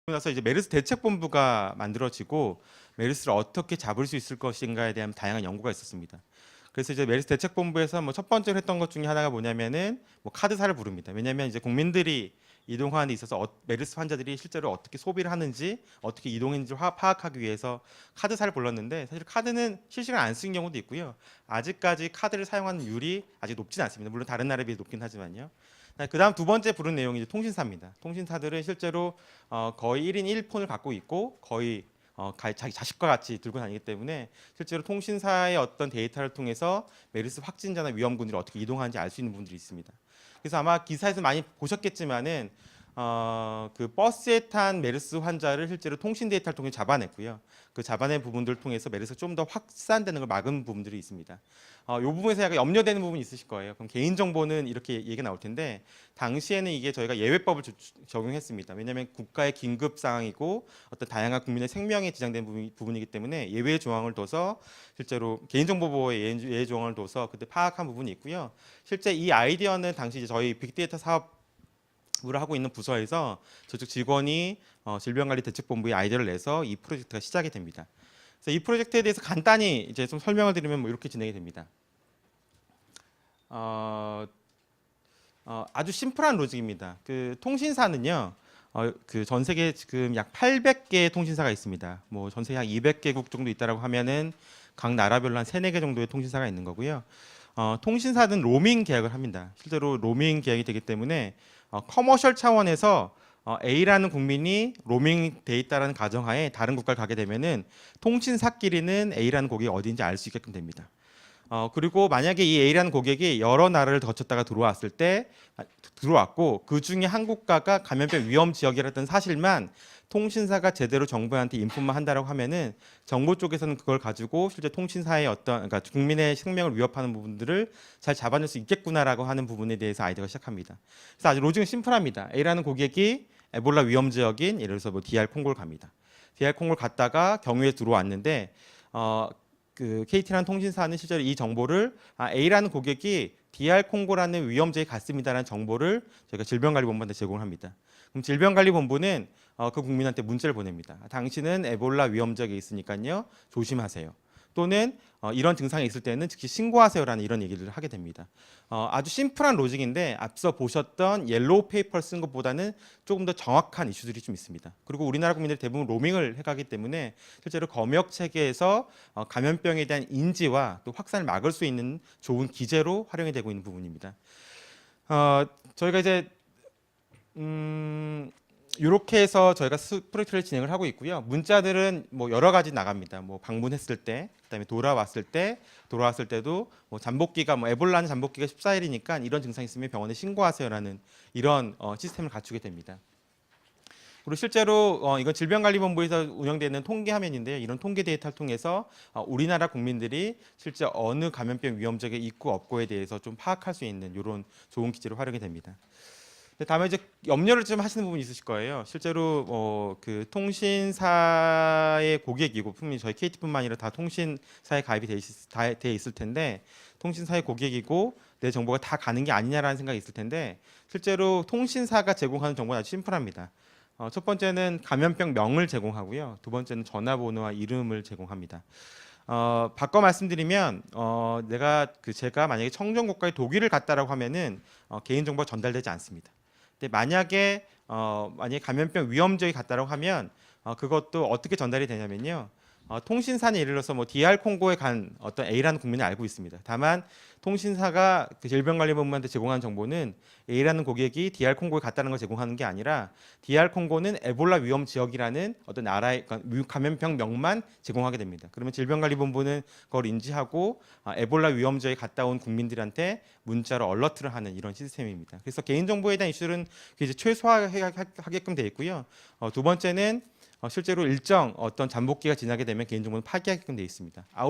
나서 이제 메르스 대책본부가 만들어지고 메르스를 어떻게 잡을 수 있을 것인가에 대한 다양한 연구가 있었습니다. 그래서 이제 메르스 대책본부에서 뭐 첫 번째로 했던 것 중에 하나가 뭐냐면은 뭐 카드사를 부릅니다. 왜냐하면 이제 국민들이 이동하는 데 있어서 메르스 환자들이 실제로 어떻게 소비를 하는지 어떻게 이동했는지 파악하기 위해서 카드사를 불렀는데 사실 카드는 실시간 안 쓰는 경우도 있고요. 아직까지 카드를 사용하는 율이 아직 높진 않습니다. 물론 다른 나라에 비해 높긴 하지만요. 그다음 두 번째 부른 내용이 이제 통신사입니다. 통신사들은 실제로 거의 1인 1폰을 갖고 있고 거의 자기 자식과 같이 들고 다니기 때문에 실제로 통신사의 어떤 데이터를 통해서 메르스 확진자나 위험군들이 어떻게 이동하는지 알 수 있는 부분들이 있습니다. 그래서 아마 기사에서 많이 보셨겠지만은 그 버스에 탄 메르스 환자를 실제로 통신 데이터를 통해 잡아냈고요. 그 잡아낸 부분들을 통해서 메르스가 좀 더 확산되는 걸 막은 부분들이 있습니다. 이 부분에서 약간 염려되는 부분이 있으실 거예요. 그럼 개인정보는 이렇게 얘기가 나올 텐데 당시에는 이게 저희가 예외법을 적용했습니다. 왜냐하면 국가의 긴급 상황이고 어떤 다양한 국민의 생명에 지장된 부분이기 때문에 예외 조항을 둬서 실제로 개인정보보호의 예외 조항을 둬서 그때 파악한 부분이 있고요. 실제 이 아이디어는 당시 이제 저희 빅데이터 사업 을 하고 있는 부서에서 저쪽 직원이 질병관리대책본부에 아이디어를 내서 이 프로젝트가 시작이 됩니다. 그래서 이 프로젝트에 대해서 간단히 이제 좀 설명을 드리면 뭐 이렇게 진행이 됩니다. 아주 심플한 로직입니다. 그 통신사는요, 그 전 세계 지금 약 800개의 통신사가 있습니다. 뭐 전 세계 한 200개국 정도 있다라고 하면은 각 나라별로 한 3, 4개 정도의 통신사가 있는 거고요. 통신사는 로밍 계약을 합니다. 실제로 로밍 계약이 되기 때문에 커머셜 차원에서 A라는 국민이 로밍 돼 있다라는 가정하에 다른 국가를 가게 되면은 통신사끼리는 A라는 고객이 어디인지 알 수 있게끔 됩니다. 그리고 만약에 이 A라는 고객이 여러 나라를 거쳤다가 들어왔고 그 중에 한 국가가 감염병 위험 지역이라는 사실만 통신사가 제대로 정부한테 인풋만 한다라고 하면은 정부 쪽에서는 그걸 가지고 실제 통신사의 그러니까 국민의 생명을 위협하는 부분들을 잘 잡아낼 수 있겠구나라고 하는 부분에 대해서 아이디어가 시작합니다. 그래서 아주 로직은 심플합니다. A라는 고객이 에볼라 위험 지역인 예를 들어서 뭐 DR 콩고를 갑니다. DR 콩고를 갔다가 경유에 들어왔는데 그 KT라는 통신사는 실제로 이 정보를 A라는 고객이 DR 콩고라는 위험지에 갔습니다라는 정보를 저희가 질병관리본부한테 제공을 합니다. 그럼 질병관리본부는 그 국민한테 문자를 보냅니다. 당신은 에볼라 위험지역에 있으니까요 조심하세요. 또는 이런 증상이 있을 때는 즉시 신고하세요라는 이런 얘기를 하게 됩니다. 아주 심플한 로직인데 앞서 보셨던 옐로우 페이퍼를 쓴 것보다는 조금 더 정확한 이슈들이 좀 있습니다. 그리고 우리나라 국민들이 대부분 로밍을 해가기 때문에 실제로 검역 체계에서 감염병에 대한 인지와 또 확산을 막을 수 있는 좋은 기제로 활용이 되고 있는 부분입니다. 저희가 이제 이렇게 해서 저희가 프로젝트를 진행을 하고 있고요. 문자들은 뭐 여러 가지 나갑니다. 뭐 방문했을 때, 그다음에 돌아왔을 때도 뭐 잠복기가 뭐 에볼라는 잠복기가 14일이니까 이런 증상이 있으면 병원에 신고하세요라는 이런 시스템을 갖추게 됩니다. 그리고 실제로 이건 질병관리본부에서 운영되는 통계 화면인데요. 이런 통계 데이터를 통해서 우리나라 국민들이 실제 어느 감염병 위험지역에 있고 없고에 대해서 좀 파악할 수 있는 이런 좋은 기제로 활용이 됩니다. 다음에 이제 염려를 좀 하시는 부분이 있으실 거예요. 실제로 그 통신사의 고객이고 분명히 저희 KT뿐만 아니라 다 통신사에 가입이 돼 있을 텐데 통신사의 고객이고 내 정보가 다 가는 게 아니냐라는 생각이 있을 텐데 실제로 통신사가 제공하는 정보는 아주 심플합니다. 첫 번째는 감염병 명을 제공하고요. 두 번째는 전화번호와 이름을 제공합니다. 바꿔 말씀드리면 제가 만약에 청정 국가의 독일을 갔다라고 하면은 개인 정보가 전달되지 않습니다. 근데 만약에 감염병 위험지역에 갔다라고 하면 그것도 어떻게 전달이 되냐면요. 통신사는 예를 들어서 뭐 DR 콩고에 간 어떤 A라는 국민이 알고 있습니다. 다만 통신사가 그 질병관리본부한테 제공한 정보는 A라는 고객이 DR 콩고에 갔다는 걸 제공하는 게 아니라 DR 콩고는 에볼라 위험 지역이라는 어떤 나라의 감염병 명만 제공하게 됩니다. 그러면 질병관리본부는 그걸 인지하고 에볼라 위험 지역에 갔다 온 국민들한테 문자로 얼러트를 하는 이런 시스템입니다. 그래서 개인정보에 대한 이슈는 이제 최소화하게끔 되어 있고요. 두 번째는 실제로 일정 어떤 잠복기가 지나게 되면 개인정보는 파기하게끔 되어 있습니다.